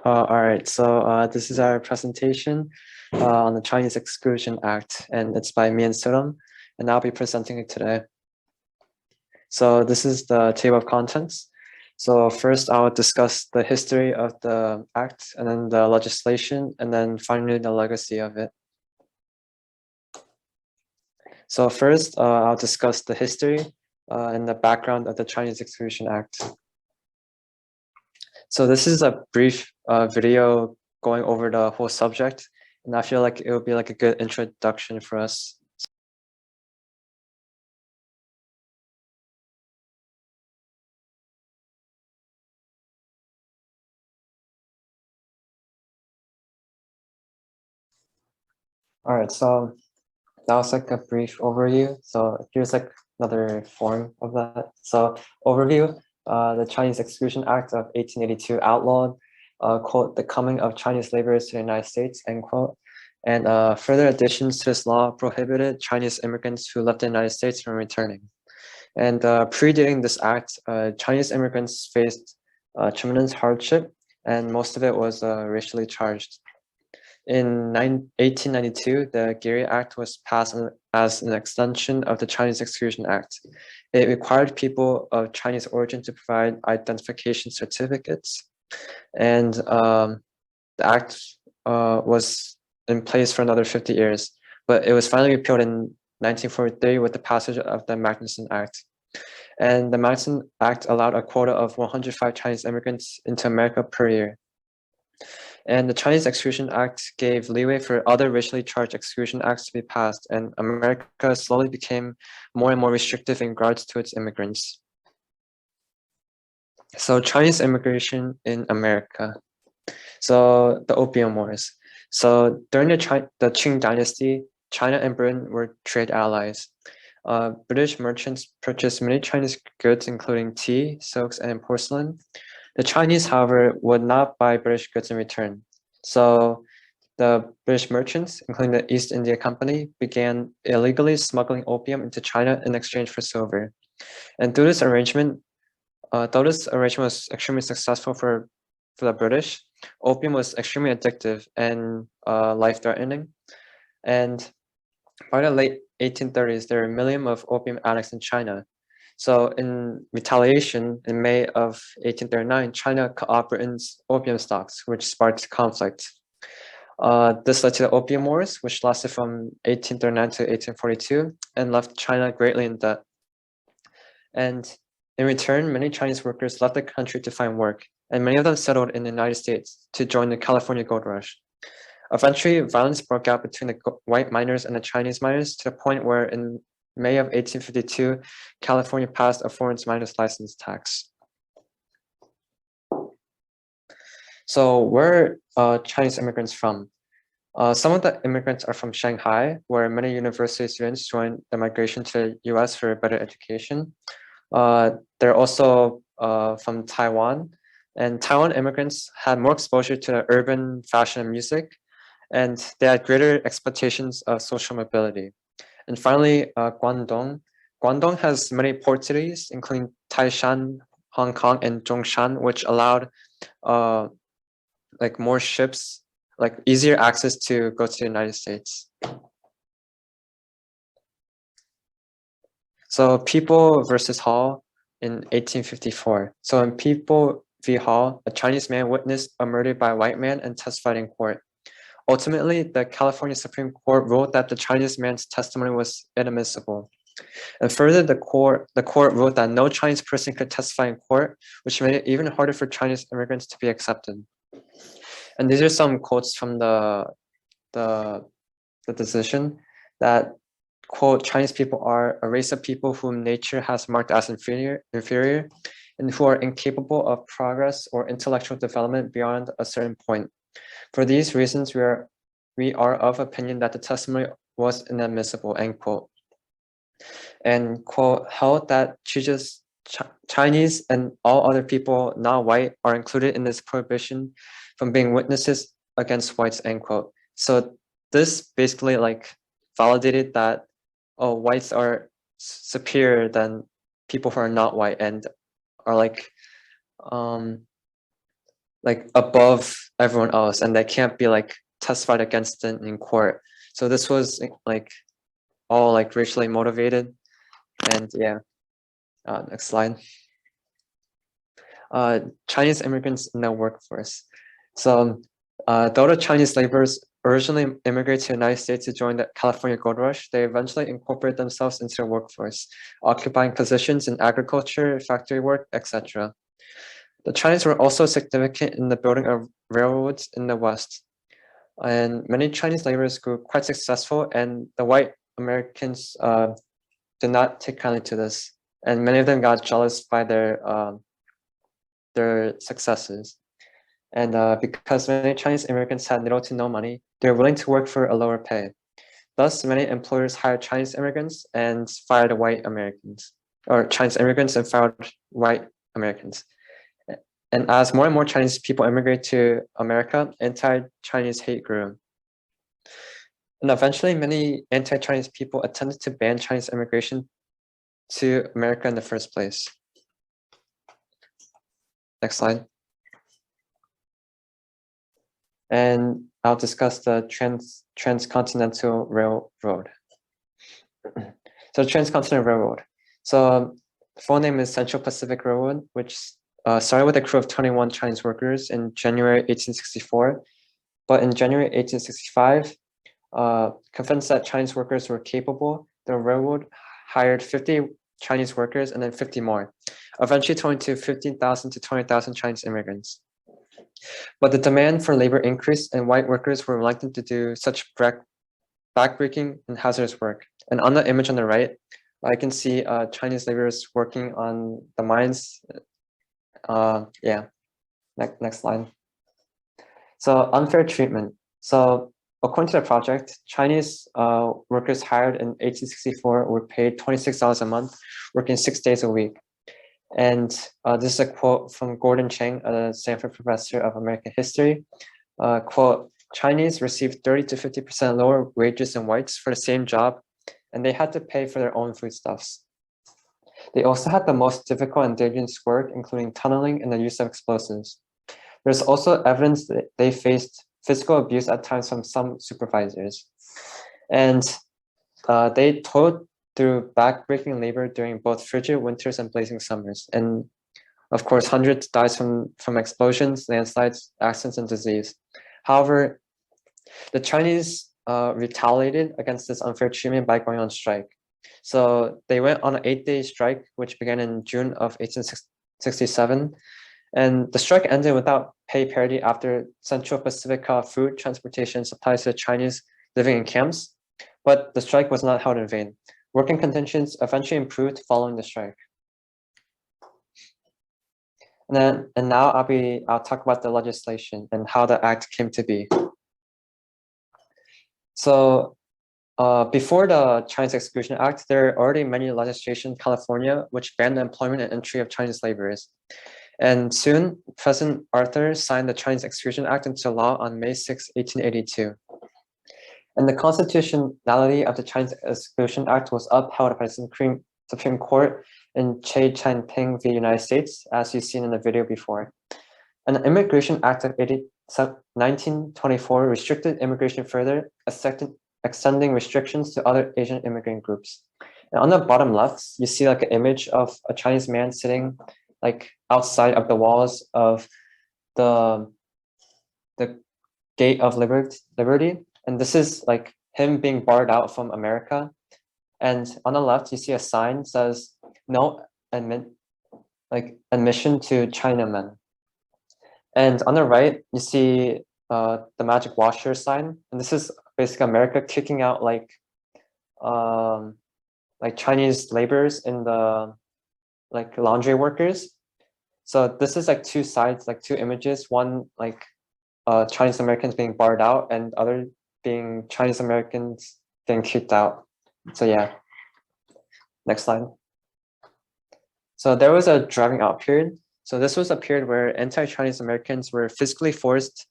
All right, so this is our presentation on the Chinese Exclusion Act, and it's by me and Suram, and I'll be presenting it today. So this is the table of contents. So first, I'll discuss the history of the act, and then the legislation, and then finally the legacy of it. So first, I'll discuss the history and the background of the Chinese Exclusion Act. So this is a brief video going over the whole subject, and I feel like it would be like a good introduction for us. All right, so that was like a brief overview. So here's like another form of that. So overview, the Chinese Exclusion Act of 1882 outlawed, quote, the coming of Chinese laborers to the United States, end quote. And further additions to this law prohibited Chinese immigrants who left the United States from returning. And predating this act, Chinese immigrants faced tremendous hardship, and most of it was racially charged. In 1892, the Geary Act was passed as an extension of the Chinese Exclusion Act. It required people of Chinese origin to provide identification certificates, and the act was in place for another 50 years, but it was finally repealed in 1943 with the passage of the Magnuson Act. And the Magnuson Act allowed a quota of 105 Chinese immigrants into America per year. And the Chinese Exclusion Act gave leeway for other racially charged exclusion acts to be passed, and America slowly became more and more restrictive in regards to its immigrants. So Chinese immigration in America. So the Opium Wars. So during the Qing Dynasty, China and Britain were trade allies. British merchants purchased many Chinese goods, including tea, silks, and porcelain. The Chinese, however, would not buy British goods in return. So the British merchants, including the East India Company, began illegally smuggling opium into China in exchange for silver. And through this arrangement, though this arrangement was extremely successful for the British, opium was extremely addictive and life-threatening. And by the late 1830s, there were a million of opium addicts in China. So in retaliation, in May of 1839, China cut off Britain's opium stocks, which sparked conflict. This led to the Opium Wars, which lasted from 1839 to 1842 and left China greatly in debt. And in return, many Chinese workers left the country to find work, and many of them settled in the United States to join the California Gold Rush. Eventually, violence broke out between the white miners and the Chinese miners to the point where in May of 1852, California passed a foreign miners license tax. So where are Chinese immigrants from? Some of the immigrants are from Shanghai, where many university students joined the migration to the US for a better education. They're also from Taiwan, and Taiwan immigrants had more exposure to urban fashion and music, and they had greater expectations of social mobility. And finally, Guangdong. Guangdong has many port cities, including Taishan, Hong Kong, and Zhongshan, which allowed like more ships, like easier access to go to the United States. So People versus Hall in 1854. So in People v. Hall, a Chinese man witnessed a murder by a white man and testified in court. Ultimately, the California Supreme Court ruled that the Chinese man's testimony was inadmissible. And further, the court ruled that no Chinese person could testify in court, which made it even harder for Chinese immigrants to be accepted. And these are some quotes from the decision that, quote, Chinese people are a race of people whom nature has marked as inferior, and who are incapable of progress or intellectual development beyond a certain point. For these reasons, we are of opinion that the testimony was inadmissible, end quote. And quote, held that Chinese and all other people not white are included in this prohibition from being witnesses against whites, end quote. So this basically like validated that, oh, whites are superior than people who are not white and are like like above everyone else, and they can't be like testified against it in court. So this was like all like racially motivated. And yeah, next slide. Chinese immigrants in the workforce. So though the Chinese laborers originally immigrated to the United States to join the California Gold Rush, they eventually incorporated themselves into the workforce, occupying positions in agriculture, factory work, etc. The Chinese were also significant in the building of railroads in the West. And many Chinese laborers grew quite successful, and the white Americans did not take kindly to this. And many of them got jealous by their successes. And because many Chinese immigrants had little to no money, they were willing to work for a lower pay. Thus, many employers hired Chinese immigrants and fired white Americans, or Chinese immigrants and fired white Americans. And as more and more Chinese people immigrate to America, anti-Chinese hate grew. And eventually, many anti-Chinese people attempted to ban Chinese immigration to America in the first place. Next slide. And I'll discuss the transcontinental railroad. So transcontinental railroad. So the full name is Central Pacific Railroad, which started with a crew of 21 Chinese workers in January 1864. But in January 1865, convinced that Chinese workers were capable, the railroad hired 50 Chinese workers and then 50 more, eventually totaling to 15,000 to 20,000 Chinese immigrants. But the demand for labor increased, and white workers were reluctant to do such backbreaking and hazardous work. And on the image on the right, I can see Chinese laborers working on the mines. Yeah, next slide. So unfair treatment. So according to the project, Chinese workers hired in 1864 were paid $26 a month, working 6 days a week. And this is a quote from Gordon Chang, a Stanford professor of American history. Quote, Chinese received 30 to 50% lower wages than whites for the same job, and they had to pay for their own foodstuffs. They also had the most difficult and dangerous work, including tunneling and the use of explosives. There's also evidence that they faced physical abuse at times from some supervisors. And they toiled through backbreaking labor during both frigid winters and blazing summers. And of course, hundreds died from explosions, landslides, accidents, and disease. However, the Chinese retaliated against this unfair treatment by going on strike. So they went on an 8-day strike, which began in June of 1867. And the strike ended without pay parity after Central Pacific food transportation supplies to the Chinese living in camps. But the strike was not held in vain. Working conditions eventually improved following the strike. And now I'll talk about the legislation and how the act came to be. So before the Chinese Exclusion Act, there are already many legislation in California which banned the employment and entry of Chinese laborers. And soon, President Arthur signed the Chinese Exclusion Act into law on May 6, 1882. And the constitutionality of the Chinese Exclusion Act was upheld by the Supreme Court in Che Chang-ping v. United States, as you've seen in the video before. And the Immigration Act of 1924 restricted immigration further, extending restrictions to other Asian immigrant groups. And on the bottom left, you see like an image of a Chinese man sitting like outside of the walls of the Gate of Liberty. And this is like him being barred out from America. And on the left, you see a sign that says no admission to Chinamen. And on the right, you see the magic washer sign. And this is basically America kicking out like Chinese laborers in the like laundry workers. So this is like two sides, like two images, one like Chinese Americans being barred out and other being Chinese Americans getting kicked out. So yeah, next slide. So there was a driving out period. So this was a period where anti-Chinese Americans were physically forced,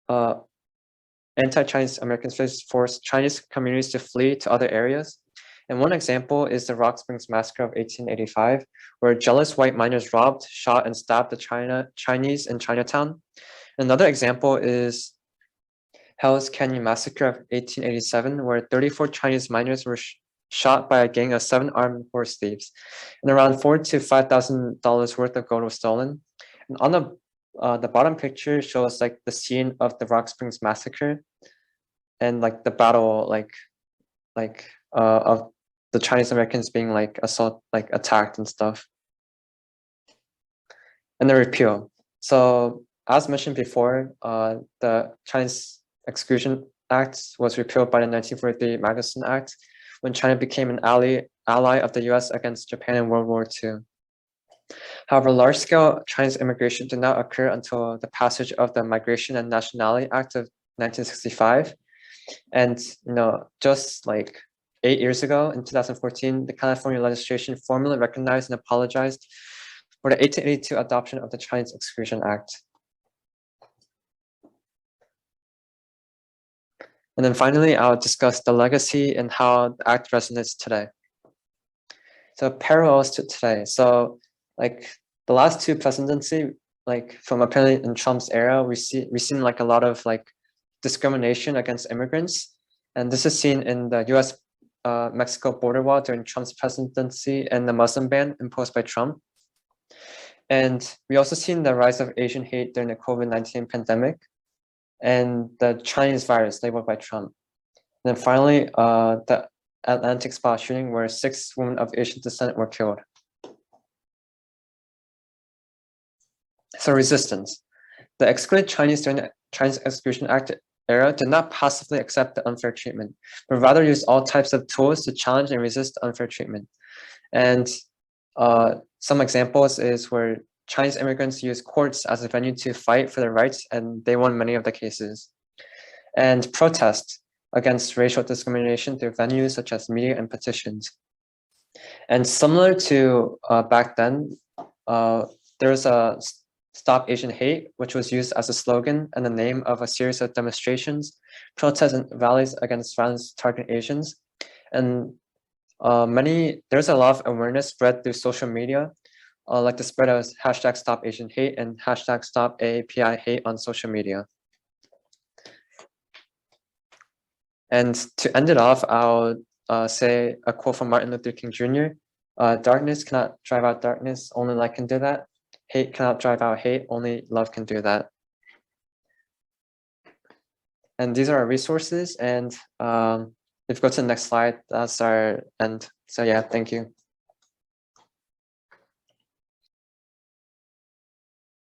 anti-Chinese Americans forced Chinese communities to flee to other areas. And one example is the Rock Springs Massacre of 1885, where jealous white miners robbed, shot, and stabbed the Chinese in Chinatown. Another example is Hell's Canyon Massacre of 1887, where 34 Chinese miners were shot by a gang of 7 armed horse thieves, and around $4,000 to $5,000 worth of gold was stolen. And on the bottom picture shows like the scene of the Rock Springs Massacre, and like the battle, of the Chinese Americans being like attacked and stuff. And the repeal. So as mentioned before, the Chinese Exclusion Act was repealed by the 1943 Magnuson Act when China became an ally of the US against Japan in World War II. However, large-scale Chinese immigration did not occur until the passage of the Migration and Nationality Act of 1965. And just like 8 years ago, in 2014, the California legislation formally recognized and apologized for the 1882 adoption of the Chinese Exclusion Act. And then finally, I'll discuss the legacy and how the Act resonates today. So parallels to today. So like the last two presidency, like from apparently in Trump's era, we've seen like a lot of like discrimination against immigrants. And this is seen in the US Mexico border wall during Trump's presidency and the Muslim ban imposed by Trump. And we also seen the rise of Asian hate during the COVID-19 pandemic and the Chinese virus labeled by Trump. And then finally, the Atlantic spa shooting where 6 women of Asian descent were killed. So resistance. The excluded Chinese during the Chinese Exclusion Act era did not passively accept the unfair treatment, but rather used all types of tools to challenge and resist unfair treatment. And some examples is where Chinese immigrants used courts as a venue to fight for their rights, and they won many of the cases. And protest against racial discrimination through venues such as media and petitions. And similar to back then, there's a Stop Asian Hate, which was used as a slogan and the name of a series of demonstrations, protests, and rallies against violence targeting Asians. And there's a lot of awareness spread through social media, like the spread of hashtag Stop Asian Hate and hashtag Stop AAPI Hate on social media. And to end it off, I'll say a quote from Martin Luther King Jr. Darkness cannot drive out darkness, only light can do that. Hate cannot drive out hate, only love can do that. And these are our resources. And if you go to the next slide, that's our end. So yeah, thank you.